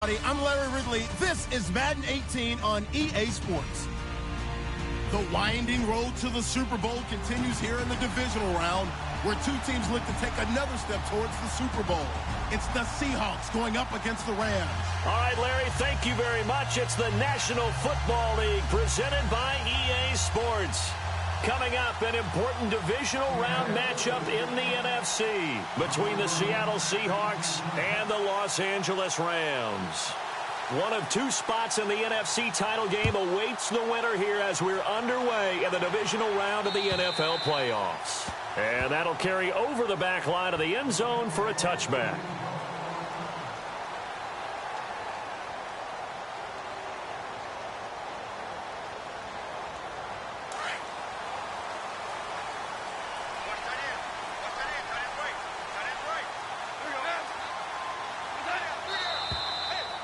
I'm Larry Ridley. This is Madden 18 on EA Sports. The winding road to the Super Bowl continues here in the divisional round, where two teams look to take another step towards the Super Bowl. It's the Seahawks going up against the Rams. All right, Larry, thank you very much. It's the National Football League presented by EA Sports. Coming up, an important divisional round matchup in the NFC between the Seattle Seahawks and the Los Angeles Rams. One of two spots in the NFC title game awaits the winner here as we're underway in the divisional round of the NFL playoffs. And that'll carry over the back line of the end zone for a touchback.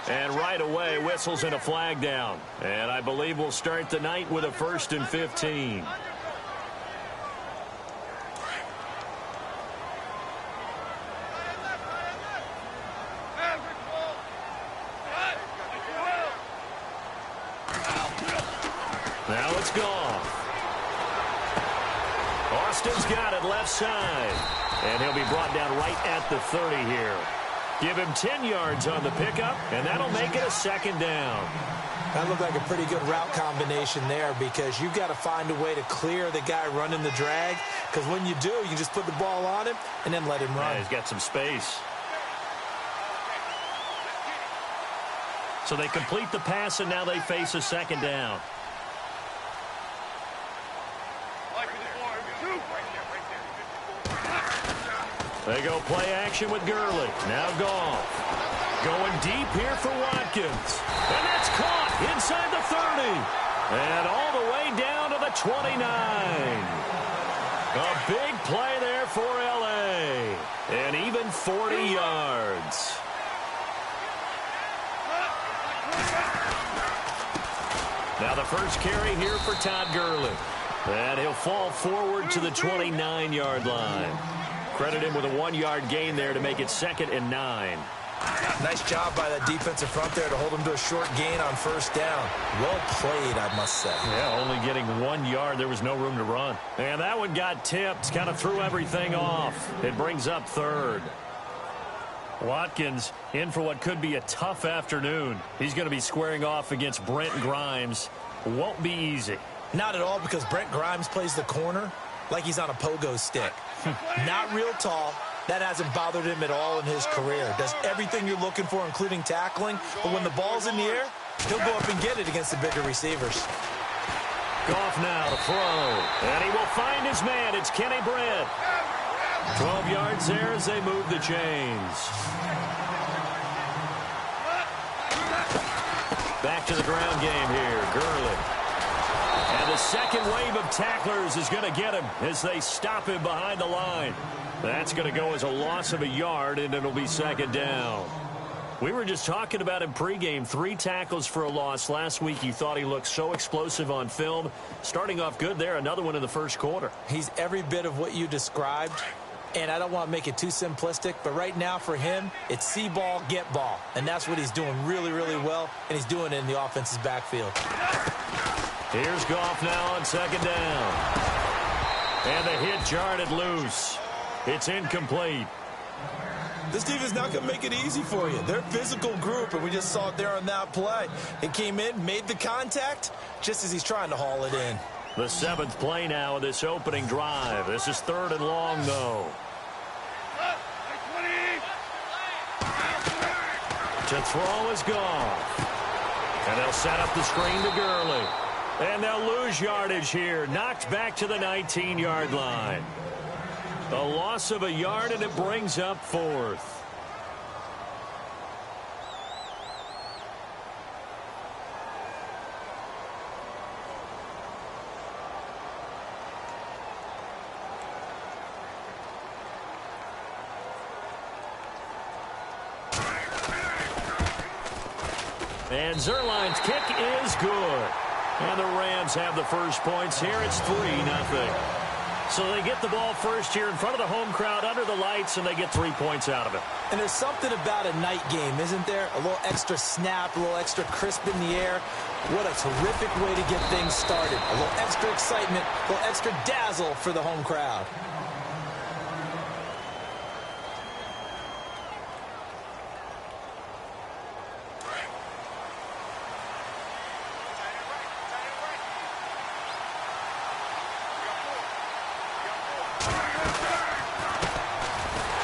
And right away, whistles and a flag down. And I believe we'll start the night with a 1st and 15. Now it's gone. Austin's got it left side. And he'll be brought down right at the 30 here. Give him 10 yards on the pickup, and that'll make it a 2nd down. That looked like a pretty good route combination there because you've got to find a way to clear the guy running the drag, because when you do, you just put the ball on him and then let him run. Yeah, he's got some space. So they complete the pass, and now they face a 2nd down. They go play action with Gurley. Now Goff. Going deep here for Watkins. And that's caught inside the 30. And all the way down to the 29. A big play there for L.A. And even 40 yards. Now the first carry here for Todd Gurley. And he'll fall forward to the 29-yard line. Credit him with a 1-yard gain there to make it 2nd and 9. Nice job by the defensive front there to hold him to a short gain on 1st down. Well played, I must say. Yeah, only getting 1 yard. There was no room to run. And that one got tipped, kind of threw everything off. It brings up 3rd. Watkins in for what could be a tough afternoon. He's going to be squaring off against Brent Grimes. Won't be easy. Not at all, because Brent Grimes plays the corner like he's on a pogo stick. Not real tall. That hasn't bothered him at all in his career. Does everything you're looking for, including tackling. But when the ball's in the air, he'll go up and get it against the bigger receivers. Goff now to throw. And he will find his man. It's Kenny Britt. 12 yards there as they move the chains. Back to the ground game here. Gurley. And the second wave of tacklers is going to get him as they stop him behind the line. That's going to go as a loss of a yard, and it'll be 2nd down. We were just talking about him pregame. 3 tackles for a loss. Last week you thought he looked so explosive on film. Starting off good there. Another one in the 1st quarter. He's every bit of what you described. And I don't want to make it too simplistic, but right now for him, it's see ball, get ball. And that's what he's doing really, really well, and he's doing it in the offense's backfield. Here's Goff now on 2nd down. And the hit jarred it loose. It's incomplete. This defense not going to make it easy for you. They're a physical group, and we just saw it there on that play. It came in, made the contact, just as he's trying to haul it in. The 7th play now of this opening drive. This is 3rd and long, though. To throw is Goff. And they'll set up the screen to Gurley. And they'll lose yardage here. Knocked back to the 19-yard line. A loss of a yard, and it brings up 4th. And Zerline's kick is good. And the Rams have the first points here. It's 3-0. So they get the ball first here in front of the home crowd under the lights, and they get 3 points out of it. And there's something about a night game, isn't there? A little extra snap, a little extra crisp in the air. What a terrific way to get things started. A little extra excitement, a little extra dazzle for the home crowd.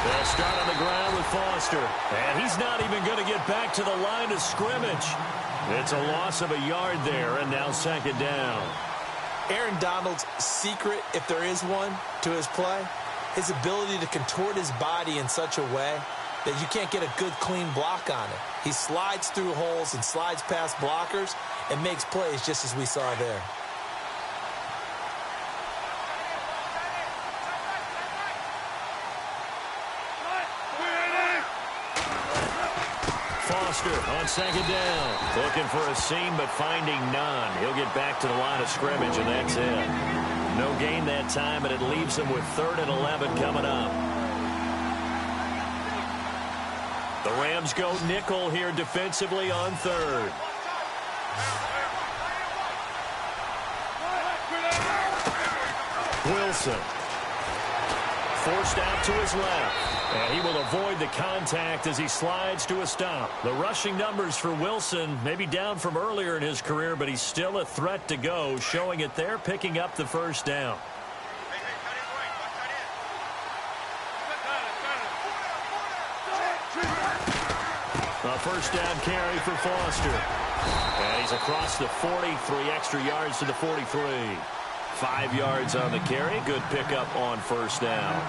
They'll start on the ground with Foster. And he's not even going to get back to the line of scrimmage. It's a loss of a yard there, and now second down. Aaron Donald's secret, if there is one, to his play, his ability to contort his body in such a way that you can't get a good, clean block on it. He slides through holes and slides past blockers and makes plays just as we saw there. Foster on second down. Looking for a seam, but finding none. He'll get back to the line of scrimmage, and that's it. No gain that time, and it leaves him with 3rd and 11 coming up. The Rams go nickel here defensively on 3rd. Wilson. Forced out to his left. And he will avoid the contact as he slides to a stop. The rushing numbers for Wilson may be down from earlier in his career, but he's still a threat to go, showing it there, picking up the first down. A first down carry for Foster. And he's across the 40, 3 extra yards to the 43. 5 yards on the carry. Good pickup on first down.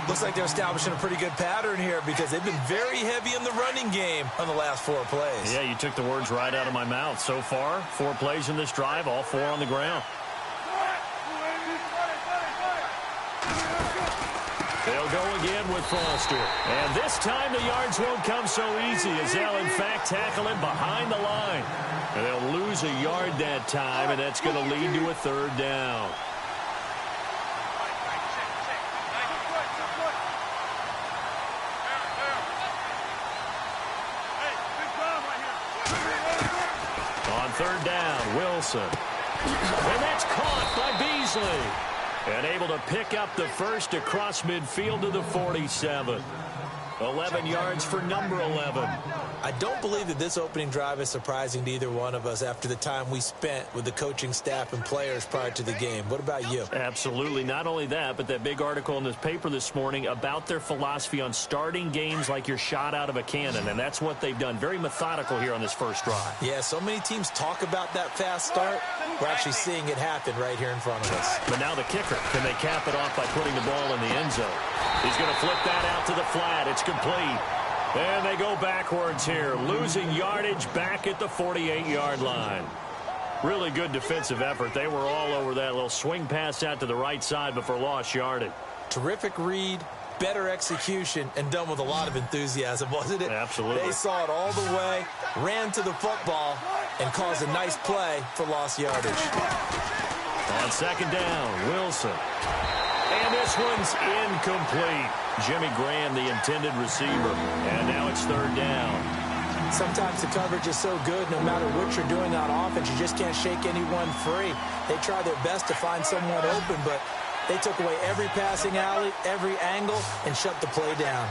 Looks like they're establishing a pretty good pattern here because they've been very heavy in the running game on the last 4 plays. Yeah, you took the words right out of my mouth. So far, 4 plays in this drive, all 4 on the ground. They'll go again with Foster. And this time the yards won't come so easy as they'll, in fact, tackle him behind the line. And they'll lose a yard that time, and that's going to lead to a 3rd down. On 3rd down, Wilson. And that's caught by Beasley. And able to pick up the first across midfield to the 47. 11 yards for number 11. I don't believe that this opening drive is surprising to either one of us after the time we spent with the coaching staff and players prior to the game. What about you? Absolutely. Not only that, but that big article in this paper this morning about their philosophy on starting games like you're shot out of a cannon, and that's what they've done. Very methodical here on this first drive. Yeah, so many teams talk about that fast start. We're actually seeing it happen right here in front of us. But now the kicker. Can they cap it off by putting the ball in the end zone? He's going to flip that out to the flat. It's complete. And they go backwards here, losing yardage back at the 48-yard line. Really good defensive effort. They were all over that little swing pass out to the right side before lost yardage. Terrific read, better execution, and done with a lot of enthusiasm, wasn't it? Absolutely. They saw it all the way, ran to the football, and caused a nice play for lost yardage. On second down, Wilson. And this one's incomplete. Jimmy Graham, the intended receiver. And now it's 3rd down. Sometimes the coverage is so good, no matter what you're doing on offense, you just can't shake anyone free. They try their best to find someone open, but they took away every passing alley, every angle, and shut the play down.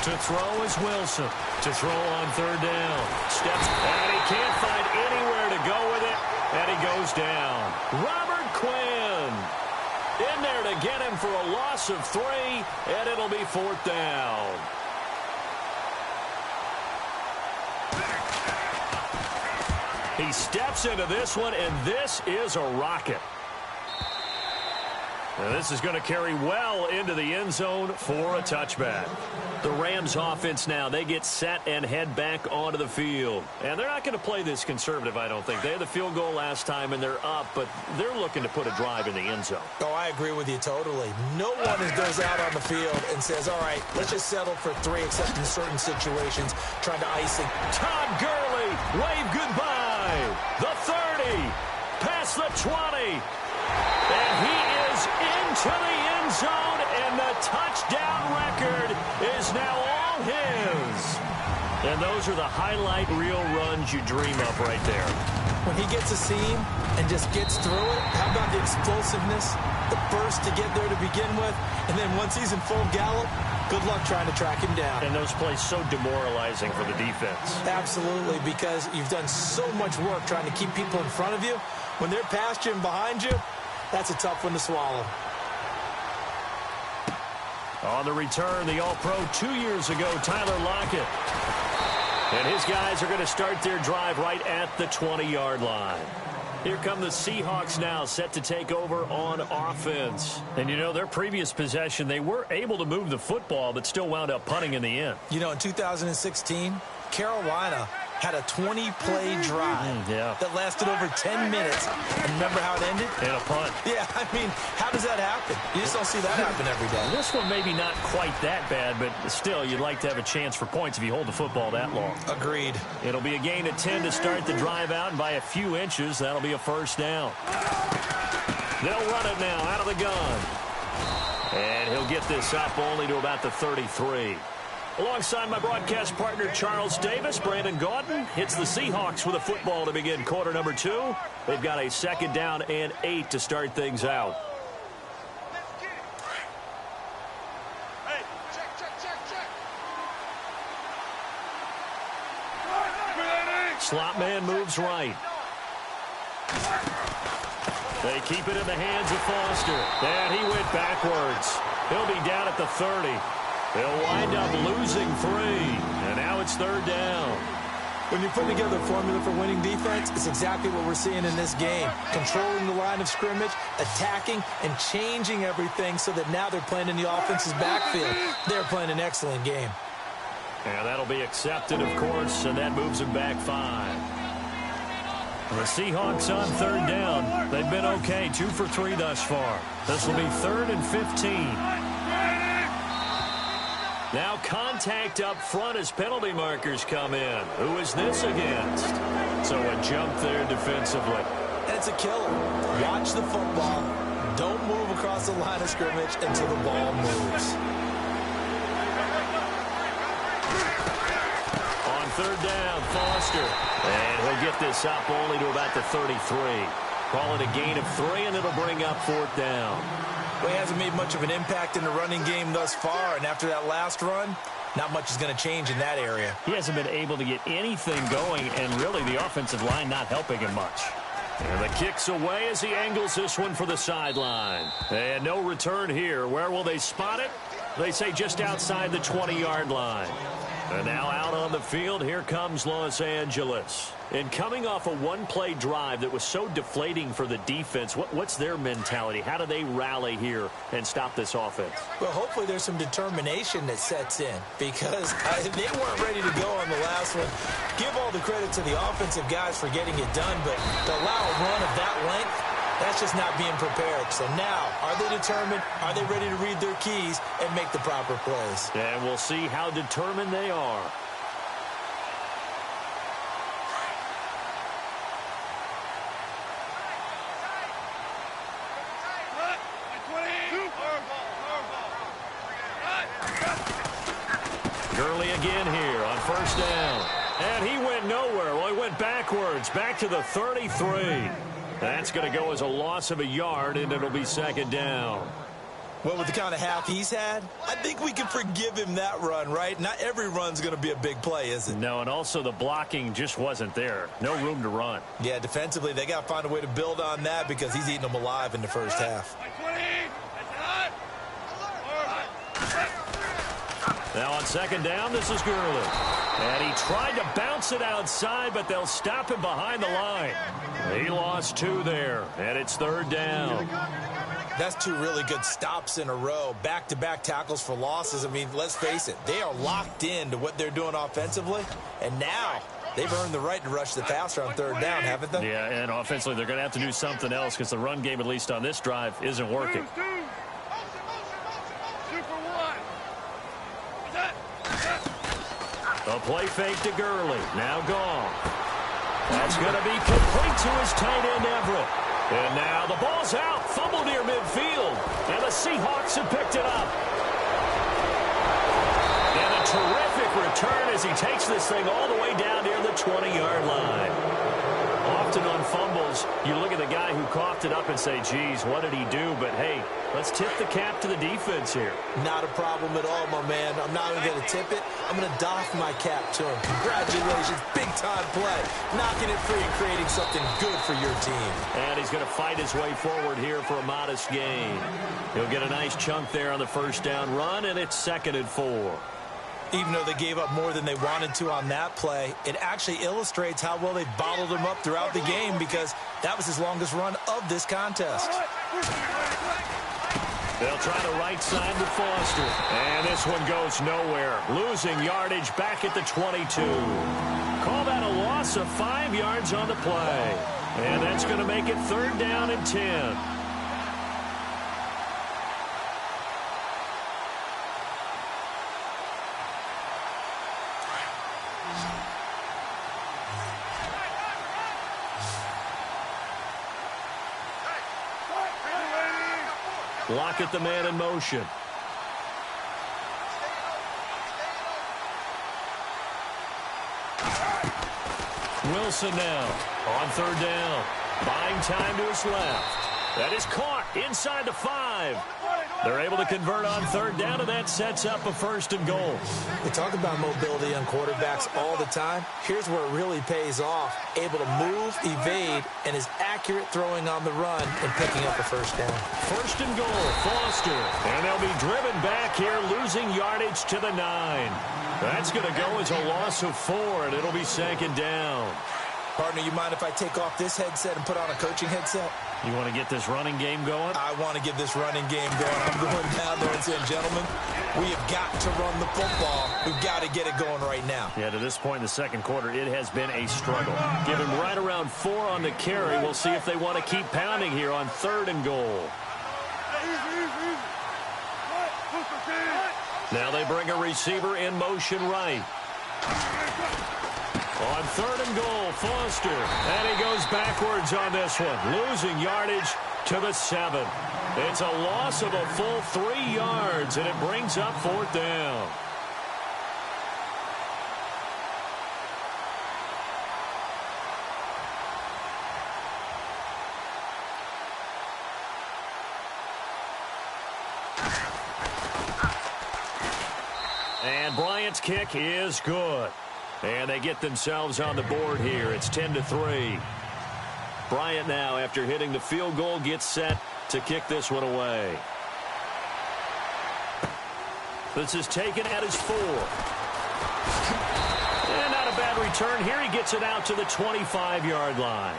To throw is Wilson. To throw on 3rd down. Steps, and he can't find anywhere to go with it, and he goes down. Robert Quinn in there to get him for a loss of 3, and it'll be 4th down. He steps into this one, and this is a rocket. And this is going to carry well into the end zone for a touchback. The Rams offense now, they get set and head back onto the field. And they're not going to play this conservative, I don't think. They had the field goal last time, and they're up, but they're looking to put a drive in the end zone. Oh, I agree with you totally. No one goes out on the field and says, all right, let's just settle for 3, except in certain situations, trying to ice it. Todd Gurley, wave goodbye. The 30. past the 20. And he is into the end zone, and the touchdown record is now all his. And those are the highlight reel runs you dream of right there. When he gets a seam and just gets through it, how about the explosiveness, the burst to get there to begin with, and then once he's in full gallop, good luck trying to track him down. And those plays so demoralizing for the defense. Absolutely, because you've done so much work trying to keep people in front of you. When they're past you and behind you, that's a tough one to swallow. On the return, the All-Pro 2 years ago, Tyler Lockett. And his guys are going to start their drive right at the 20-yard line. Here come the Seahawks now, set to take over on offense. And, you know, their previous possession, they were able to move the football, but still wound up punting in the end. You know, in 2016, Carolina had a 20-play drive that lasted over 10 minutes. And remember how it ended? And a punt. Yeah, I mean, how does that happen? You just don't see that happen every day. This one maybe not quite that bad, but still, you'd like to have a chance for points if you hold the football that long. Agreed. It'll be a gain of 10 to start the drive out, and by a few inches, that'll be a first down. They'll run it now out of the gun. And he'll get this up only to about the 33. Alongside my broadcast partner, Charles Davis, Brandon Gaudin hits the Seahawks with a football to begin quarter number 2. They've got a second down and 8 to start things out. Slot man moves right. They keep it in the hands of Foster. And he went backwards. He'll be down at the 30. They'll wind up losing 3. And now it's third down. When you put together a formula for winning defense, it's exactly what we're seeing in this game. Controlling the line of scrimmage, attacking, and changing everything so that now they're playing in the offense's backfield. They're playing an excellent game. And that'll be accepted, of course, and that moves them back 5. The Seahawks on third down. They've been okay, 2 for 3 thus far. This will be 3rd and 15. Now contact up front as penalty markers come in. Who is this against? So a jump there defensively. And it's a killer. Watch the football. Don't move across the line of scrimmage until the ball moves. On third down, Foster. And he'll get this up only to about the 33. Call it a gain of 3, and it'll bring up 4th down. Well, he hasn't made much of an impact in the running game thus far, and after that last run, not much is going to change in that area. He hasn't been able to get anything going, and really the offensive line not helping him much. And the kick's away as he angles this one for the sideline. And no return here. Where will they spot it? They say just outside the 20-yard line. And now out on the field, here comes Los Angeles. And coming off a one-play drive that was so deflating for the defense, what's their mentality? How do they rally here and stop this offense? Well, hopefully there's some determination that sets in because they weren't ready to go on the last one. Give all the credit to the offensive guys for getting it done, but to allow a run of that length, that's just not being prepared. So now, are they determined? Are they ready to read their keys and make the proper plays? And we'll see how determined they are. Gurley again here on first down. And he went nowhere. Well, he went backwards, back to the 33. That's going to go as a loss of a yard, and it'll be second down. Well, with the kind of half he's had, I think we can forgive him that run, right? Not every run's going to be a big play, is it? No, and also the blocking just wasn't there. No room to run. Yeah, defensively, they got to find a way to build on that because he's eating them alive in the first half. Now on second down, this is Gurley. And he tried to bounce it outside, but they'll stop him behind the line. He lost 2 there, and it's third down. That's 2 really good stops in a row. Back-to-back tackles for losses. I mean, let's face it, they are locked into what they're doing offensively, and now they've earned the right to rush the passer on third down, haven't they? Yeah, and offensively, they're going to have to do something else because the run game, at least on this drive, isn't working. A play fake to Gurley. Now gone. That's going to be complete to his tight end, Everett. And now the ball's out. Fumble near midfield. And the Seahawks have picked it up. And a terrific return as he takes this thing all the way down near the 20-yard line. Often on fumbles, you look at the guy who coughed it up and say, geez, what did he do? But, hey, let's tip the cap to the defense here. Not a problem at all, my man. I'm not even going to tip it. I'm going to doff my cap to him. Congratulations. Big-time play. Knocking it free and creating something good for your team. And he's going to fight his way forward here for a modest gain. He'll get a nice chunk there on the first down run, and it's 2nd and 4. Even though they gave up more than they wanted to on that play, it actually illustrates how well they bottled him up throughout the game because that was his longest run of this contest. They'll try the right side with Foster. And this one goes nowhere. Losing yardage back at the 22. Call that a loss of 5 yards on the play. And that's going to make it 3rd down and 10. Lockett the man in motion. Wilson now on 3rd down. Buying time to his left. That is caught inside the 5. They're able to convert on 3rd down, and that sets up a 1st and goal. We talk about mobility on quarterbacks all the time. Here's where it really pays off. Able to move, evade, and is accurate throwing on the run and picking up a 1st down. 1st and goal, Foster. And they'll be driven back here, losing yardage to the 9. That's going to go as a loss of 4, and it'll be 2nd down. Partner, you mind if I take off this headset and put on a coaching headset? You want to get this running game going? I want to get this running game going. I'm going down there and saying, gentlemen, we have got to run the football. We've got to get it going right now. Yeah, to this point in the 2nd quarter, it has been a struggle. Give him right around 4 on the carry. We'll see if they want to keep pounding here on 3rd and goal. Now they bring a receiver in motion right. On 3rd and goal, Foster. And he goes backwards on this one, losing yardage to the 7. It's a loss of a full 3 yards, and it brings up 4th down. And Bryant's kick is good. And they get themselves on the board here. It's 10-3. Bryant now, after hitting the field goal, gets set to kick this one away. This is taken at his 4. And not a bad return here. He gets it out to the 25-yard line.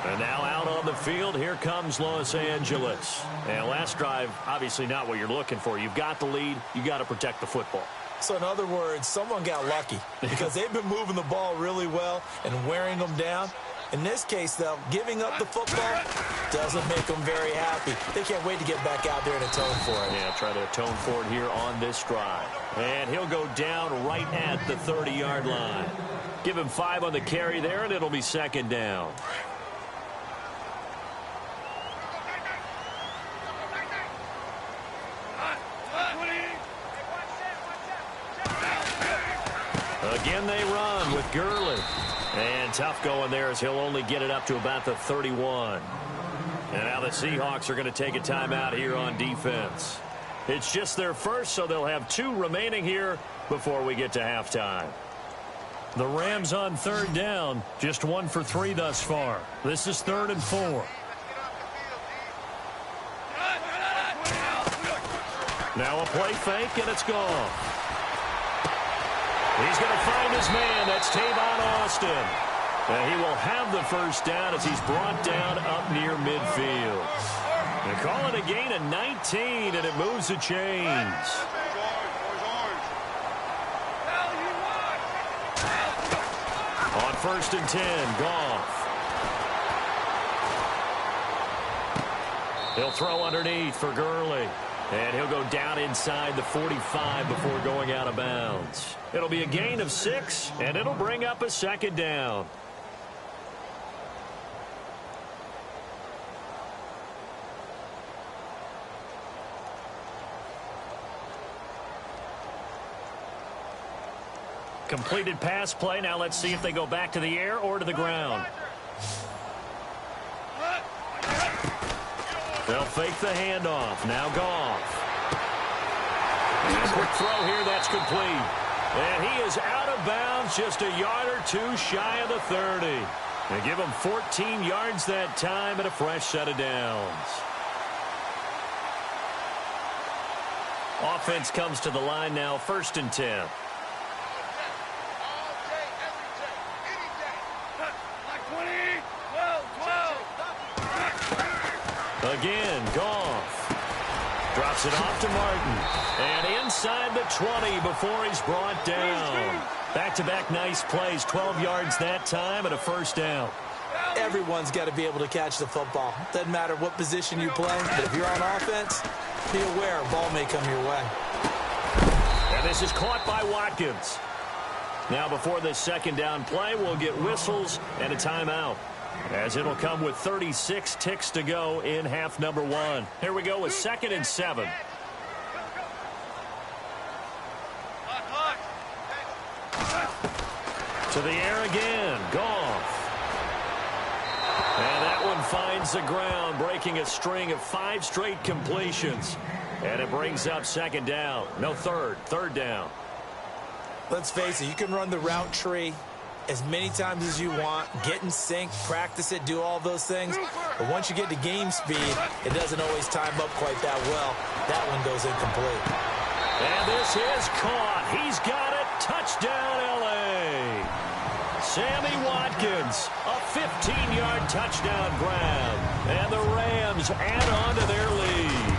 And now out on the field, here comes Los Angeles. And last drive, obviously not what you're looking for. You've got the lead. You've got to protect the football. So in other words, someone got lucky because they've been moving the ball really well and wearing them down. In this case, though, giving up the football doesn't make them very happy. They can't wait to get back out there and atone for it. Yeah, try to atone for it here on this drive. And he'll go down right at the 30-yard line. Give him 5 on the carry there, and it'll be 2nd down. Again, they run with Gurley. And tough going there as he'll only get it up to about the 31. And now the Seahawks are going to take a timeout here on defense. It's just their first, so they'll have 2 remaining here before we get to halftime. The Rams on 3rd down, just 1 for 3 thus far. This is 3rd and 4. Now a play fake, and it's gone. He's going to find his man. That's Tavon Austin. And he will have the 1st down as he's brought down up near midfield. They call it a gain of 19, and it moves the chains. On 1st and 10, Goff. He'll throw underneath for Gurley. And he'll go down inside the 45 before going out of bounds. It'll be a gain of 6, and it'll bring up a 2nd down. Completed pass play. Now let's see if they go back to the air or to the ground. They'll fake the handoff. Now Goff. And a quick throw here. That's complete. And he is out of bounds, just a yard or two shy of the 30. They give him 14 yards that time and a fresh set of downs. Offense comes to the line now, 1st and 10. Again, Goff drops it off to Martin. And inside the 20 before he's brought down. Back-to-back nice plays, 12 yards that time and a first down. Everyone's got to be able to catch the football. Doesn't matter what position you play, but if you're on offense, be aware a ball may come your way. And this is caught by Watkins. Now before this second down play, we'll get whistles and a timeout, as it'll come with 36 ticks to go in half number 1. Here we go with 2nd and 7. To the air again, Goff. And that one finds the ground, breaking a string of 5 straight completions. And it brings up 2nd down. No, third down. Let's face it, you can run the route tree as many times as you want, get in sync, practice it, do all those things. But once you get to game speed, it doesn't always time up quite that well. That one goes incomplete. And this is caught. He's got it. Touchdown, L.A. Sammy Watkins, a 15-yard touchdown grab. And the Rams add on to their lead.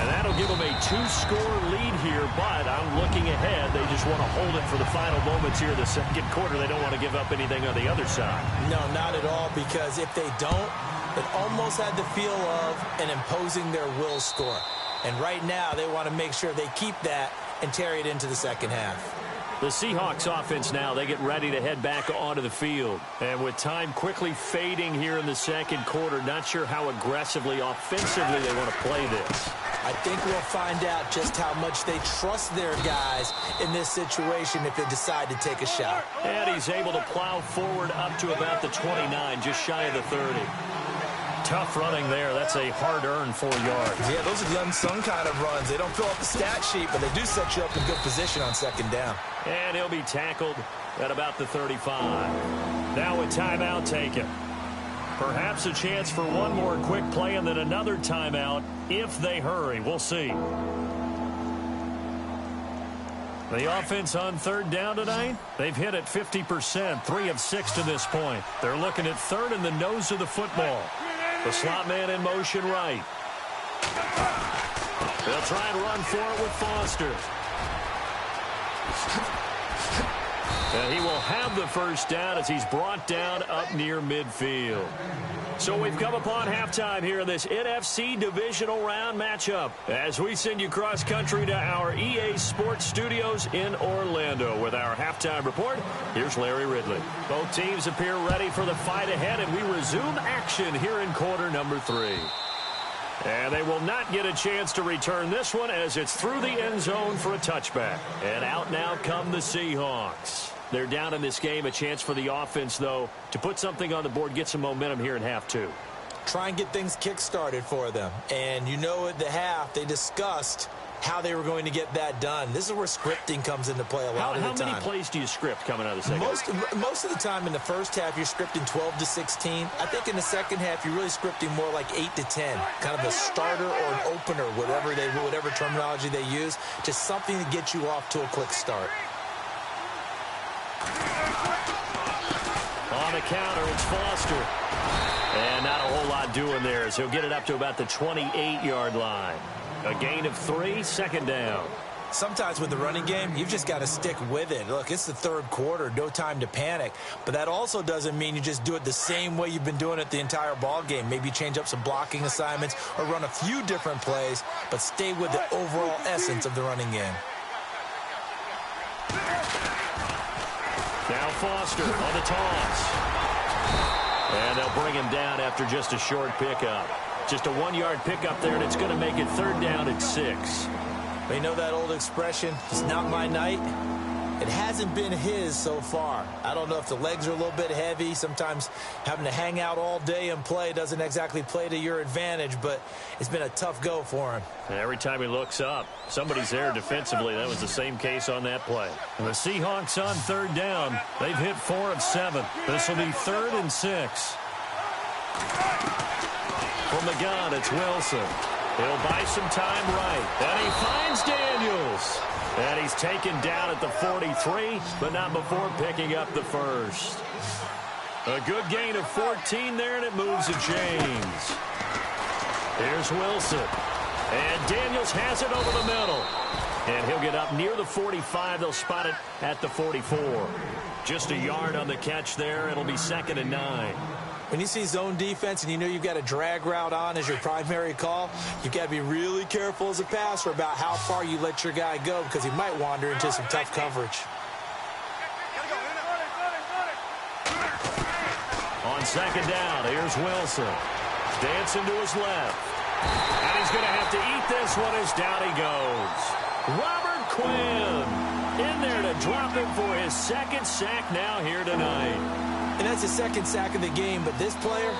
And that'll give them a 2-score lead here, but I'm looking ahead. They just want to hold it for the final moments here in the second quarter. They don't want to give up anything on the other side. No, not at all, because if they don't, it almost had the feel of an imposing their will score. And right now, they want to make sure they keep that and carry it into the second half. The Seahawks offense now, they get ready to head back onto the field. And with time quickly fading here in the second quarter, not sure how aggressively, offensively they want to play this. I think we'll find out just how much they trust their guys in this situation if they decide to take a shot. And he's able to plow forward up to about the 29, just shy of the 30. Tough running there. That's a hard-earned 4 yards. Yeah, those are the unsung kind of runs. They don't fill up the stat sheet, but they do set you up in good position on second down. And he'll be tackled at about the 35. Now a timeout taken. Perhaps a chance for one more quick play and then another timeout if they hurry. We'll see. The offense on third down tonight, they've hit at 50%, 3 of 6 to this point. They're looking at third in the nose of the football. The slot man in motion right. They'll try and run for it with Foster. And he will have the first down as he's brought down up near midfield. So we've come upon halftime here in this NFC divisional round matchup as we send you cross-country to our EA Sports studios in Orlando with our halftime report. Here's Larry Ridley. Both teams appear ready for the fight ahead, and we resume action here in quarter number 3. And they will not get a chance to return this one as it's through the end zone for a touchback. And out now come the Seahawks. They're down in this game. A chance for the offense, though, to put something on the board, get some momentum here in half 2. Try and get things kick-started for them. And you know at the half, they discussed how they were going to get that done. This is where scripting comes into play a lot of the time. How many plays do you script coming out of the second half? Most of the time in the first half, you're scripting 12 to 16. I think in the second half, you're really scripting more like 8 to 10. Kind of a starter or an opener, whatever terminology they use. Just something to get you off to a quick start. On the counter, it's Foster. And not a whole lot doing there as he'll get it up to about the 28-yard line. A gain of 3, second down. Sometimes with the running game, you've just got to stick with it. Look, it's the third quarter, no time to panic. But that also doesn't mean you just do it the same way you've been doing it the entire ball game. Maybe change up some blocking assignments or run a few different plays, but stay with the overall essence of the running game. Now Foster on the toss. And they'll bring him down after just a short pickup. Just a 1-yard pickup there, and it's going to make it third down at 6. You know that old expression, it's not my night? It hasn't been his so far. I don't know if the legs are a little bit heavy. Sometimes having to hang out all day and play doesn't exactly play to your advantage, but it's been a tough go for him. And every time he looks up, somebody's there defensively. That was the same case on that play. And the Seahawks on third down. They've hit 4 of 7. This will be 3rd and 6. From the gun, it's Wilson. He'll buy some time right. And he finds Daniels. And he's taken down at the 43, but not before picking up the first. A good gain of 14 there, and it moves to James. Here's Wilson. And Daniels has it over the middle. And he'll get up near the 45. They'll spot it at the 44. Just a yard on the catch there. It'll be 2nd and 9. When you see zone defense and you know you've got a drag route on as your primary call, you've got to be really careful as a passer about how far you let your guy go because he might wander into some tough coverage. On 2nd down, here's Wilson. Dancing to his left. And he's going to have to eat this one as down he goes. Robert Quinn in there to drop him for his 2nd sack now here tonight. And that's the 2nd sack of the game, but this player,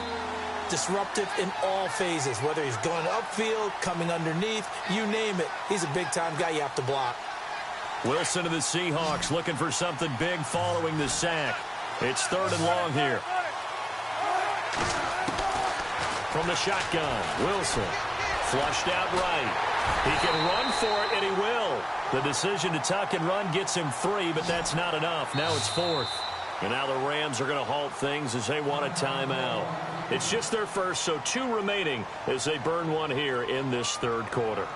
disruptive in all phases, whether he's going upfield, coming underneath, you name it. He's a big-time guy you have to block. Wilson to the Seahawks looking for something big following the sack. It's 3rd and long here. From the shotgun, Wilson flushed out right. He can run for it, and he will. The decision to tuck and run gets him 3, but that's not enough. Now it's 4th. And now the Rams are going to halt things as they want a timeout. It's just their first, so 2 remaining as they burn one here in this 3rd quarter.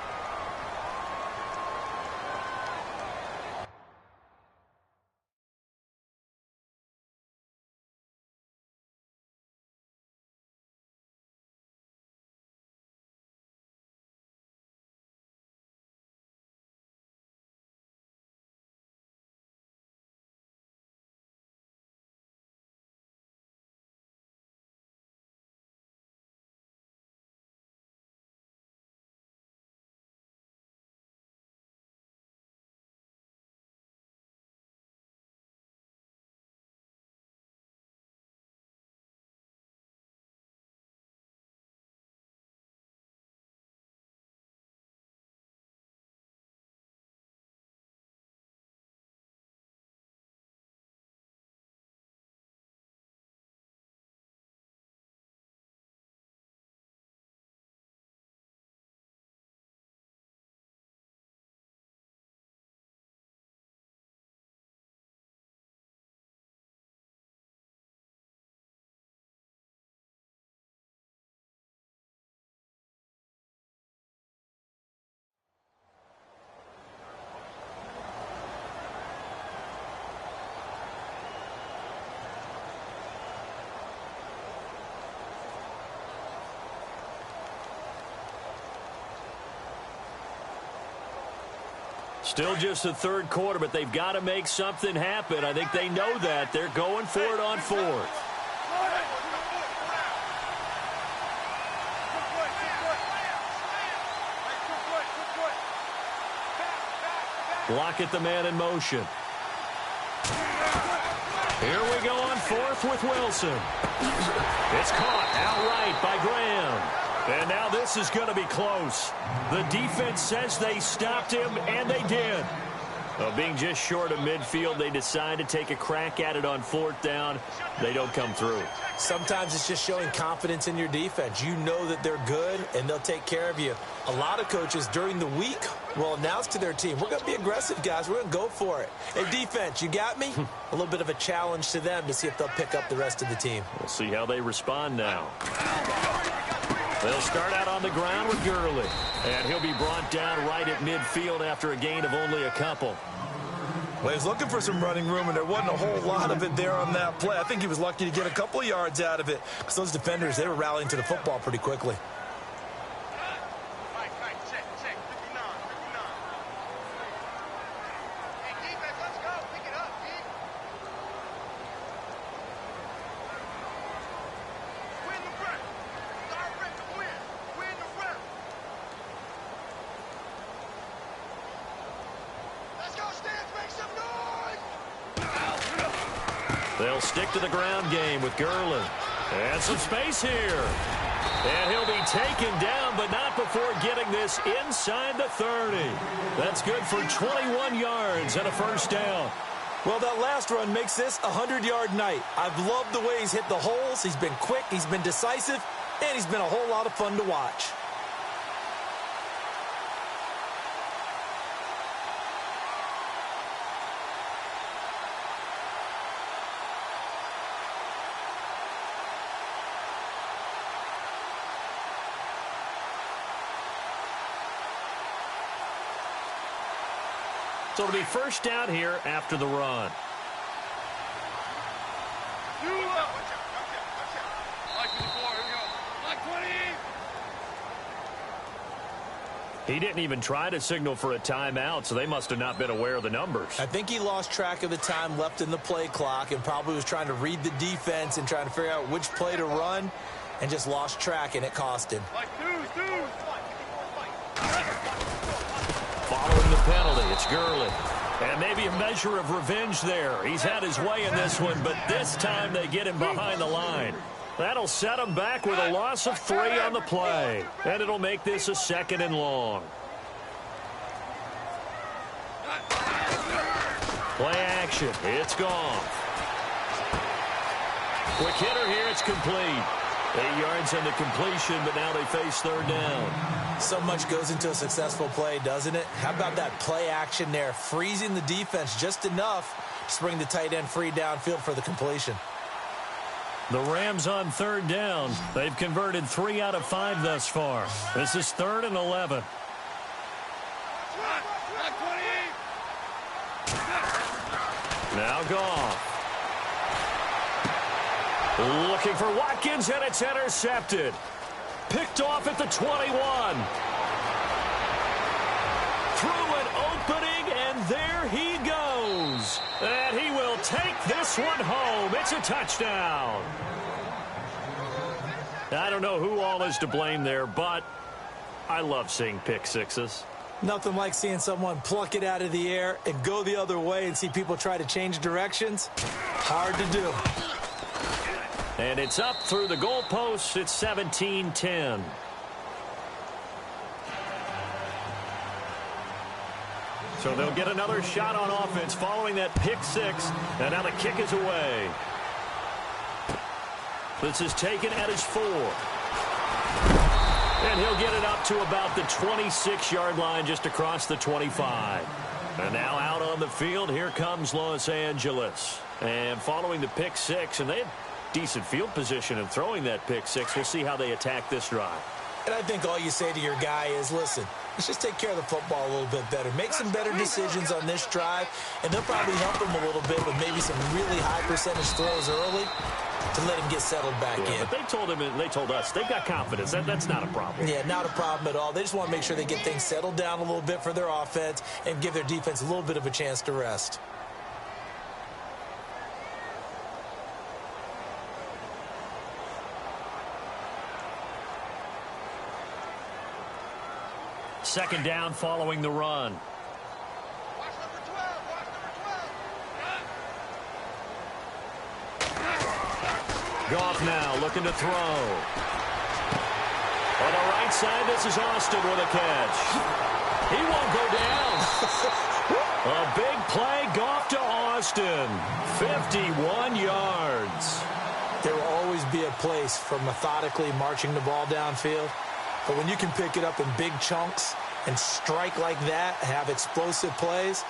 Still just the 3rd quarter, but they've got to make something happen. I think they know that. They're going for it on 4th. Block it, the man in motion. Here we go on 4th with Wilson. It's caught outright by Graham. And now this is going to be close. The defense says they stopped him, and they did. Being just short of midfield, they decide to take a crack at it on 4th down. They don't come through. Sometimes it's just showing confidence in your defense. You know that they're good, and they'll take care of you. A lot of coaches during the week will announce to their team, we're going to be aggressive, guys. We're going to go for it. Hey, defense, you got me? A little bit of a challenge to them to see if they'll pick up the rest of the team. We'll see how they respond now. They'll start out on the ground with Gurley. And he'll be brought down right at midfield after a gain of only a couple. Well, he was looking for some running room, and there wasn't a whole lot of it there on that play. I think he was lucky to get a couple of yards out of it because those defenders, they were rallying to the football pretty quickly. Let's go, Stans, make some noise! They'll stick to the ground game with Gurley. And some space here. And he'll be taken down, but not before getting this inside the 30. That's good for 21 yards and a first down. Well, that last run makes this a 100-yard night. I've loved the way he's hit the holes. He's been quick, he's been decisive, and he's been a whole lot of fun to watch. So it'll be first down here after the run. He didn't even try to signal for a timeout, so they must have not been aware of the numbers. I think he lost track of the time left in the play clock and probably was trying to read the defense and trying to figure out which play to run and just lost track, and it cost him. Following the penalty, it's Gurley. And maybe a measure of revenge there. He's had his way in this one, but this time they get him behind the line. That'll set him back with a loss of 3 on the play. And it'll make this a 2nd and long. Play action. It's gone. Quick hitter here. It's complete. 8 yards on the completion, but now they face 3rd down. So much goes into a successful play, doesn't it? How about that play action there, freezing the defense just enough to bring the tight end free downfield for the completion. The Rams on 3rd down. They've converted 3 out of 5 thus far. This is 3rd and 11. Now Goff. Looking for Watkins, and it's intercepted. Picked off at the 21. Through an opening, and there he goes. And he will take this one home. It's a touchdown. I don't know who all is to blame there, but I love seeing pick sixes. Nothing like seeing someone pluck it out of the air and go the other way and see people try to change directions. Hard to do. And it's up through the goalposts. It's 17-10. So they'll get another shot on offense following that pick six. And now the kick is away. This is taken at his 4. And he'll get it up to about the 26-yard line just across the 25. And now out on the field, here comes Los Angeles. And following the pick six, and they had decent field position in throwing that pick six. We'll see how they attack this drive. And I think all you say to your guy is, listen, let's just take care of the football a little bit better. Make some better decisions on this drive, and they'll probably help him a little bit with maybe some really high percentage throws early to let him get settled back in. But they told him, and they told us, they've got confidence. That's not a problem. Yeah, not a problem at all. They just want to make sure they get things settled down a little bit for their offense and give their defense a little bit of a chance to rest. Second down following the run. Goff now looking to throw. On the right side, this is Austin with a catch. He won't go down. A big play, Goff to Austin. 51 yards. There will always be a place for methodically marching the ball downfield. But when you can pick it up in big chunks and strike like that, have explosive plays,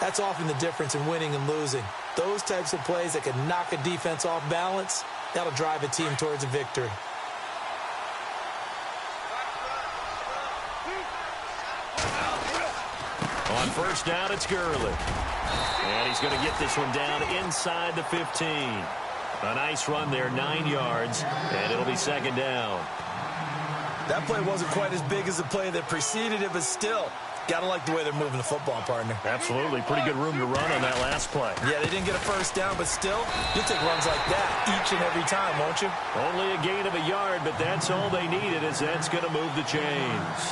that's often the difference in winning and losing. Those types of plays that can knock a defense off balance, that'll drive a team towards a victory. On first down, it's Gurley. And he's going to get this one down inside the 15. A nice run there, 9 yards, and it'll be second down. That play wasn't quite as big as the play that preceded it, but still, gotta like the way they're moving the football, partner. Absolutely. Pretty good room to run on that last play. Yeah, they didn't get a first down, but still, you'll take runs like that each and every time, won't you? Only a gain of a yard, but that's all they needed, as that's going to move the chains.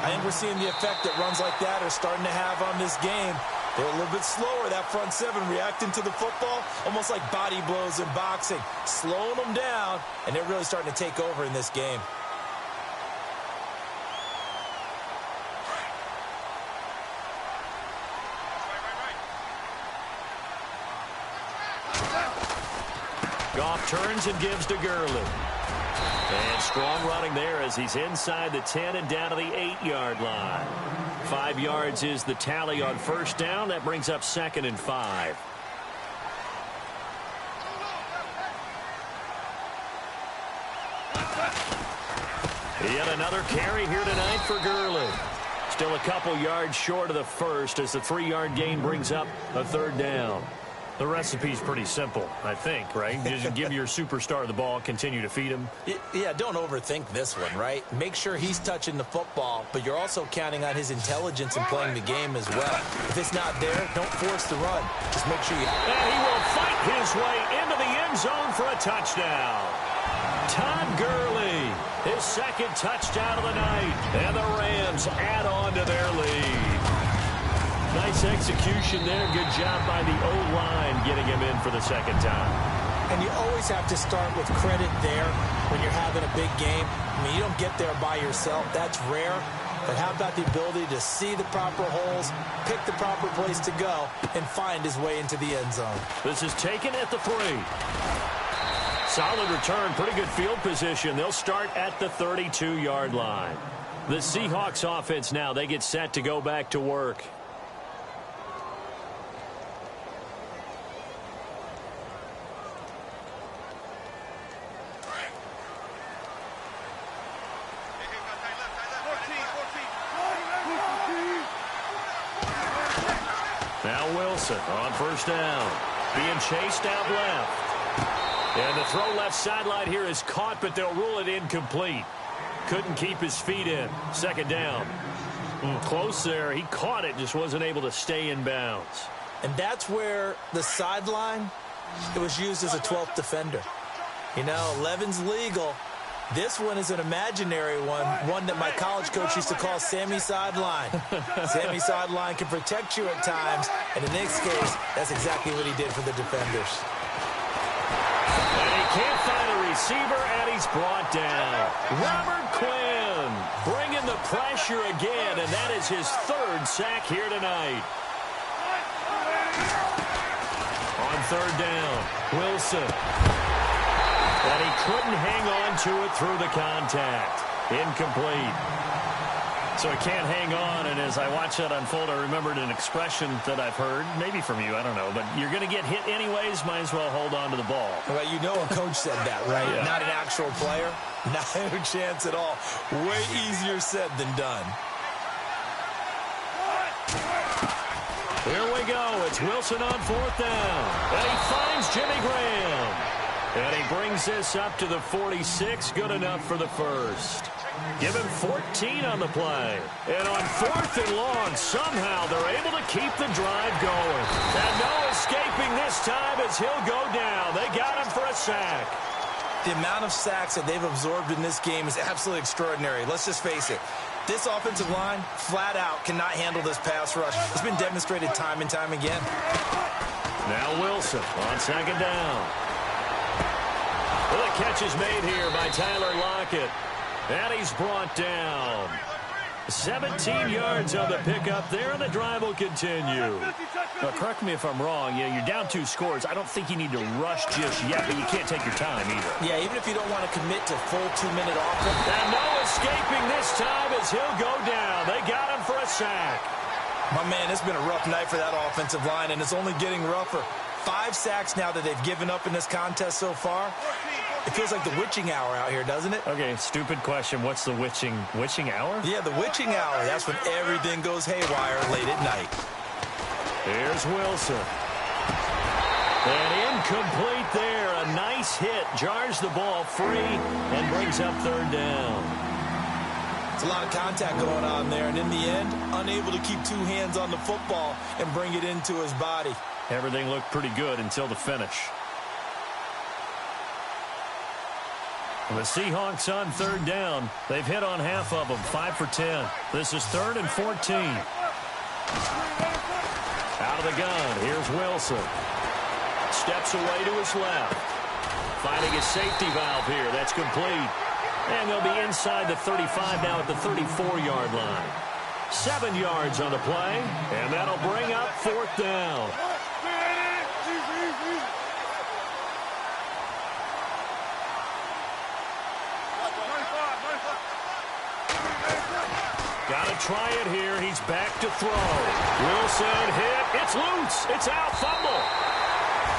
I think we're seeing the effect that runs like that are starting to have on this game. They're a little bit slower, that front seven, reacting to the football, almost like body blows in boxing, slowing them down, and they're really starting to take over in this game. Goff turns and gives to Gurley. And strong running there as he's inside the 10 and down to the 8-yard line. 5 yards is the tally on first down. That brings up 2nd and 5. Yet another carry here tonight for Gurley. Still a couple yards short of the first as the 3-yard gain brings up a 3rd down. The recipe's pretty simple, I think, right? Just give your superstar the ball, continue to feed him. Yeah, don't overthink this one, right? Make sure he's touching the football, but you're also counting on his intelligence in playing the game as well. If it's not there, don't force the run. Just make sure you... And he will fight his way into the end zone for a touchdown. Todd Gurley, his 2nd touchdown of the night, and the Rams add on to their lead. Nice execution there. Good job by the O-line getting him in for the 2nd time. And you always have to start with credit there when you're having a big game. I mean, you don't get there by yourself. That's rare. But how about the ability to see the proper holes, pick the proper place to go, and find his way into the end zone? This is taken at the 3. Solid return. Pretty good field position. They'll start at the 32-yard line. The Seahawks offense now, they get set to go back to work. Now Wilson on first down. Being chased out left. And the throw left sideline here is caught, but they'll rule it incomplete. Couldn't keep his feet in. 2nd down. Close there. He caught it, just wasn't able to stay in bounds. And that's where the sideline, it was used as a 12th defender. You know, 11's legal. This one is an imaginary one that my college coach used to call Sammy Sideline. Sammy Sideline can protect you at times, and in this case, that's exactly what he did for the defenders. And he can't find a receiver, and he's brought down. Robert Quinn bringing the pressure again, and that is his 3rd sack here tonight. On 3rd down, Wilson. And he couldn't hang on to it through the contact. Incomplete. So he can't hang on, and as I watch that unfold, I remembered an expression that I've heard, maybe from you, I don't know, but you're going to get hit anyways, might as well hold on to the ball. Well, you know a coach said that, right? Yeah. Not an actual player. Not a chance at all. Way easier said than done. Here we go. It's Wilson on 4th down. And he finds Jimmy Graham. And he brings this up to the 46. Good enough for the 1st. Give him 14 on the play. And on 4th and long, somehow they're able to keep the drive going. And no escaping this time as he'll go down. They got him for a sack. The amount of sacks that they've absorbed in this game is absolutely extraordinary. Let's just face it. This offensive line, flat out, cannot handle this pass rush. It's been demonstrated time and time again. Now Wilson on 2nd down. Well, the catch is made here by Tyler Lockett. And he's brought down. 17 yards on the pickup there, and the drive will continue. Now, correct me if I'm wrong. Yeah, you're down 2 scores. I don't think you need to rush just yet, but you can't take your time either. Yeah, even if you don't want to commit to full 2-minute offense. And no escaping this time as he'll go down. They got him for a sack. My man, it's been a rough night for that offensive line, and it's only getting rougher. 5 sacks now that they've given up in this contest so far. It feels like the witching hour out here, doesn't it? Okay, stupid question. What's the witching hour? Yeah, the witching hour. That's when everything goes haywire late at night. Here's Wilson. And incomplete there. A nice hit. Jars the ball free and brings up 3rd down. It's a lot of contact going on there, and in the end, unable to keep 2 hands on the football and bring it into his body. Everything looked pretty good until the finish. The Seahawks on 3rd down. They've hit on half of them, 5 for 10. This is 3rd and 14. Out of the gun, here's Wilson. Steps away to his left. Finding a safety valve here. That's complete. And they'll be inside the 35 now at the 34-yard line. 7 yards on the play, and that'll bring up 4th down. Got to try it here. He's back to throw. Wilson hit. It's loose. It's out. Fumble.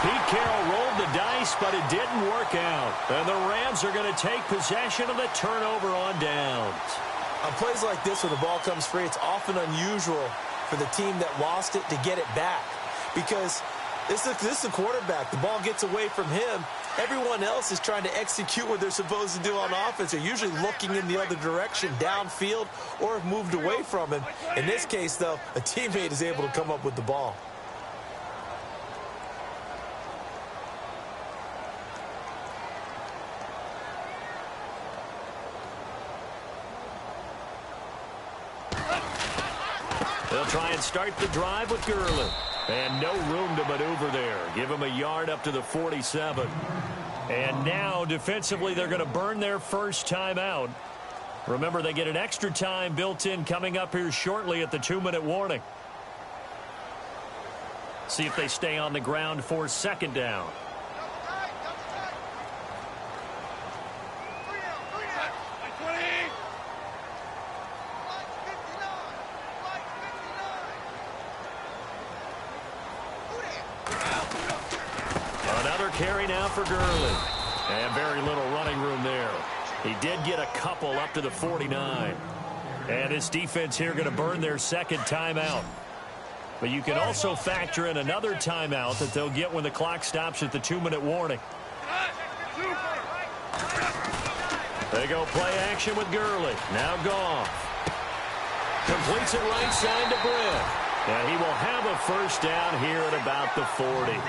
Pete Carroll rolled the dice, but it didn't work out. And the Rams are going to take possession of the turnover on downs. On plays like this where the ball comes free, it's often unusual for the team that lost it to get it back. Because this is a quarterback. The ball gets away from him. Everyone else is trying to execute what they're supposed to do on offense. They're usually looking in the other direction, downfield, or have moved away from him. In this case, though, a teammate is able to come up with the ball. They'll try and start the drive with Gurley. And no room to maneuver there. Give him a yard up to the 47. And now, defensively, they're going to burn their first timeout. Remember, they get an extra time built in coming up here shortly at the 2-minute warning. See if they stay on the ground for 2nd down. Carry now for Gurley. And very little running room there. He did get a couple up to the 49. And his defense here going to burn their 2nd timeout. But you can also factor in another timeout that they'll get when the clock stops at the 2-minute warning. They go play action with Gurley. Now Goff. Completes it right side to Britt. And he will have a first down here at about the 40.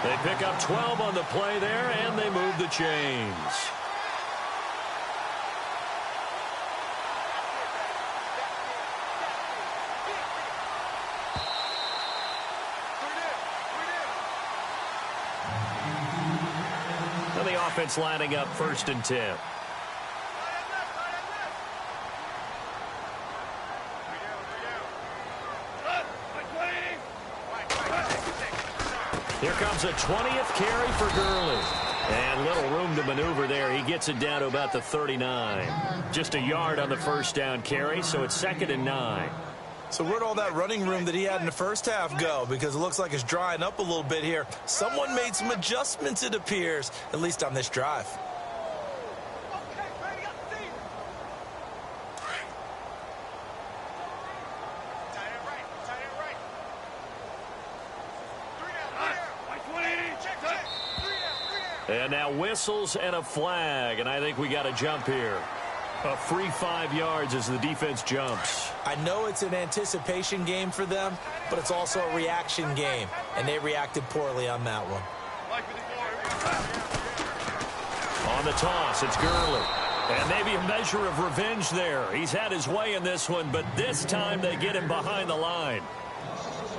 They pick up 12 on the play there, and they move the chains. And the offense lining up 1st and 10. Here comes a 20th carry for Gurley. And little room to maneuver there. He gets it down to about the 39. Just a yard on the first down carry, so it's 2nd and 9. So where'd all that running room that he had in the first half go? Because it looks like it's drying up a little bit here. Someone made some adjustments, it appears, at least on this drive. And now whistles and a flag, and I think we got a jump here. A free 5 yards as the defense jumps. I know it's an anticipation game for them, but it's also a reaction game, and they reacted poorly on that one. On the toss, it's Gurley. And maybe a measure of revenge there. He's had his way in this one, but this time they get him behind the line.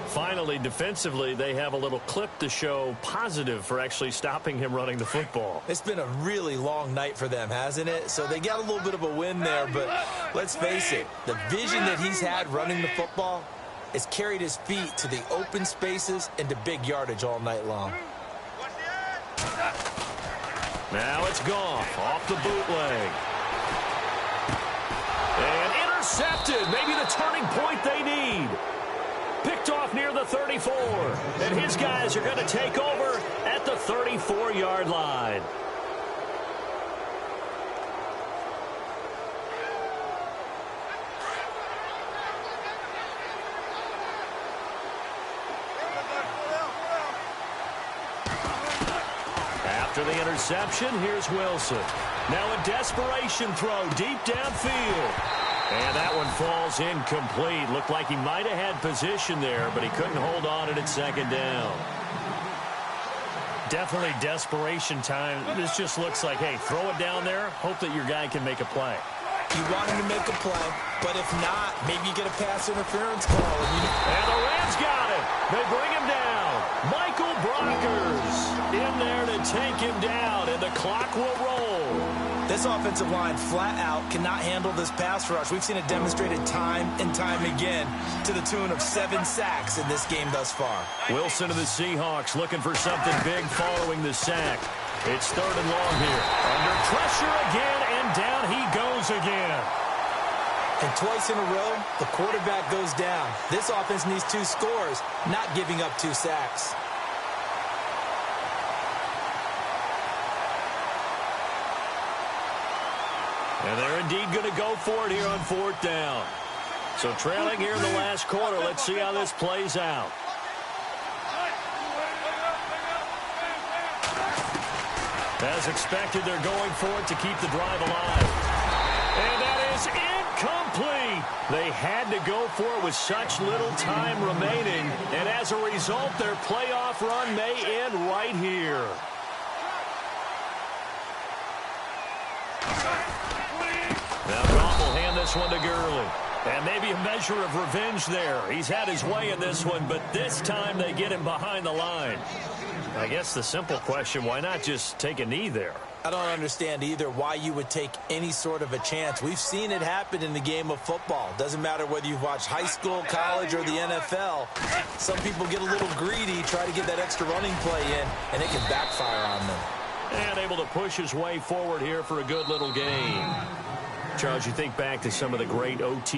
Finally, defensively, they have a little clip to show positive for actually stopping him running the football. It's been a really long night for them, hasn't it? So they got a little bit of a win there, but let's face it, the vision that he's had running the football has carried his feet to the open spaces and to big yardage all night long. Now it's Goff off the bootleg. And intercepted. Maybe the turning point they need. Picked off near the 34. And his guys are going to take over at the 34-yard line. After the interception, here's Wilson. Now a desperation throw deep downfield. And that one falls incomplete. Looked like he might have had position there, but he couldn't hold on at 2nd down. Definitely desperation time. This just looks like, hey, throw it down there, hope that your guy can make a play. You want him to make a play, but if not, maybe you get a pass interference call. And the Rams got it. They bring him down. Michael Brockers in there to take him down, and the clock will roll. This offensive line flat out cannot handle this pass rush. We've seen it demonstrated time and time again to the tune of 7 sacks in this game thus far. Wilson of the Seahawks looking for something big following the sack. It's 3rd and long here. Under pressure again, and down he goes again. And twice in a row, the quarterback goes down. This offense needs 2 scores, not giving up 2 sacks. And they're indeed going to go for it here on 4th down. So trailing here in the last quarter. Let's see how this plays out. As expected, they're going for it to keep the drive alive. And that is incomplete. They had to go for it with such little time remaining. And as a result, their playoff run may end right here. Now Goff will hand this one to Gurley. And maybe a measure of revenge there. He's had his way in this one, but this time they get him behind the line. I guess the simple question, why not just take a knee there? I don't understand either why you would take any sort of a chance. We've seen it happen in the game of football. Doesn't matter whether you've watched high school, college, or the NFL. Some people get a little greedy, try to get that extra running play in, and it can backfire on them. And able to push his way forward here for a good little game. Charles, you think back to some of the great OT